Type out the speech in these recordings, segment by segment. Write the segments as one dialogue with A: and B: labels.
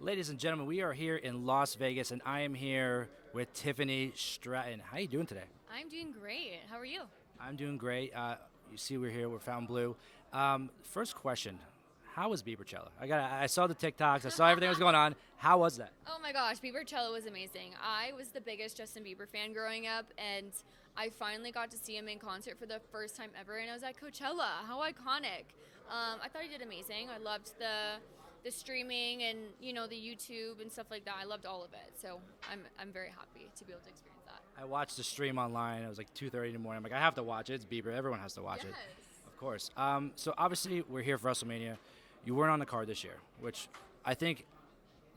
A: Ladies and gentlemen, we are here in Las Vegas, and I am here with Tiffany Stratton. How are you doing today?
B: I'm doing great. How are you?
A: I'm doing great. You see, we're here. We're Fountain Blue. First question: how was Bieberchella? I saw the TikToks. I saw everything that was going on. How was that?
B: Oh my gosh, Bieberchella was amazing. I was the biggest Justin Bieber fan growing up, and I finally got to see him in concert for the first time ever, and I was at Coachella. How iconic. I thought he did amazing. I loved the streaming and the YouTube and stuff like that. I loved all of it. So I'm very happy to be able to experience that.
A: I watched the stream online. It was like 2:30 in the morning. I'm like, I have to watch it. It's Bieber. Everyone has to watch it. Of course. So obviously we're here for WrestleMania. You weren't on the card this year, which I think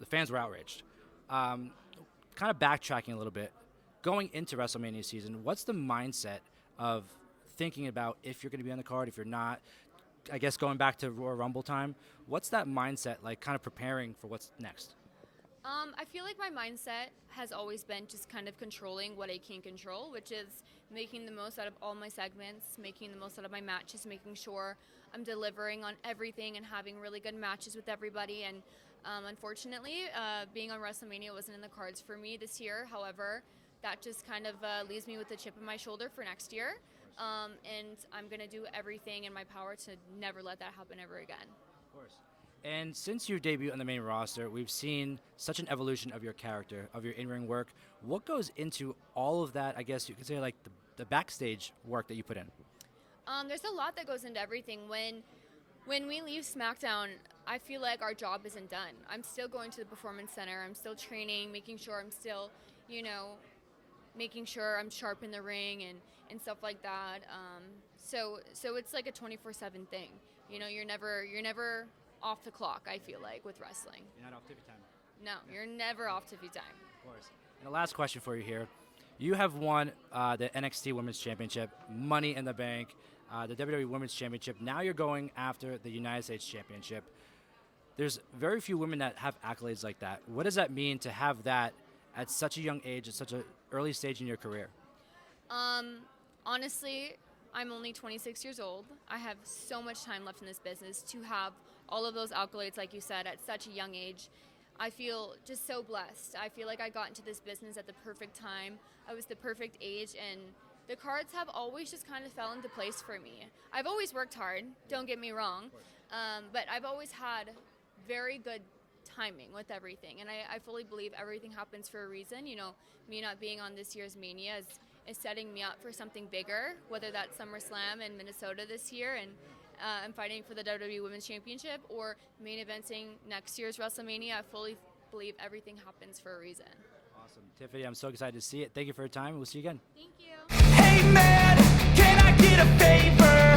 A: the fans were outraged. Kind of backtracking a little bit, going into WrestleMania season, what's the mindset of thinking about if you're going to be on the card, if you're not? I guess going back to Royal Rumble time, what's that mindset like, kind of preparing for what's next?
B: I feel like my mindset has always been just kind of controlling what I can control, which is making the most out of all my segments, making the most out of my matches, making sure I'm delivering on everything and having really good matches with everybody. And unfortunately, being on WrestleMania wasn't in the cards for me this year. However, that just kind of leaves me with a chip on my shoulder for next year. And I'm going to do everything in my power to never let that happen ever again.
A: Of course. And since your debut on the main roster, we've seen such an evolution of your character, of your in-ring work. What goes into all of that, I guess you could say, like the backstage work that you put in?
B: There's a lot that goes into everything. When we leave SmackDown, I feel like our job isn't done. I'm still going to the Performance Center. I'm still training, making sure I'm still, making sure I'm sharp in the ring and stuff like that. So it's like a 24/7 thing. You're never off the clock, I feel like, with wrestling.
A: You're not off TV time.
B: No, you're never off TV time.
A: Of course. And the last question for you here. You have won the NXT Women's Championship, Money in the Bank, the WWE Women's Championship. Now you're going after the United States Championship. There's very few women that have accolades like that. What does that mean to have that at such a young age, at such an early stage in your career?
B: Honestly, I'm only 26 years old. I have so much time left in this business to have all of those accolades, like you said, at such a young age. I feel just so blessed. I feel like I got into this business at the perfect time. I was the perfect age, and the cards have always just kind of fell into place for me. I've always worked hard, don't get me wrong, but I've always had very good timing with everything, and I fully believe everything happens for a reason. Me not being on this year's Mania is setting me up for something bigger, whether that's SummerSlam in Minnesota this year, and I'm fighting for the WWE Women's Championship, or main eventing next year's WrestleMania. I fully believe everything happens for a reason.
A: Awesome. Tiffany, I'm so excited to see it. Thank you for your time. We'll see you again.
B: Thank you.
C: Hey man, can I get a favor?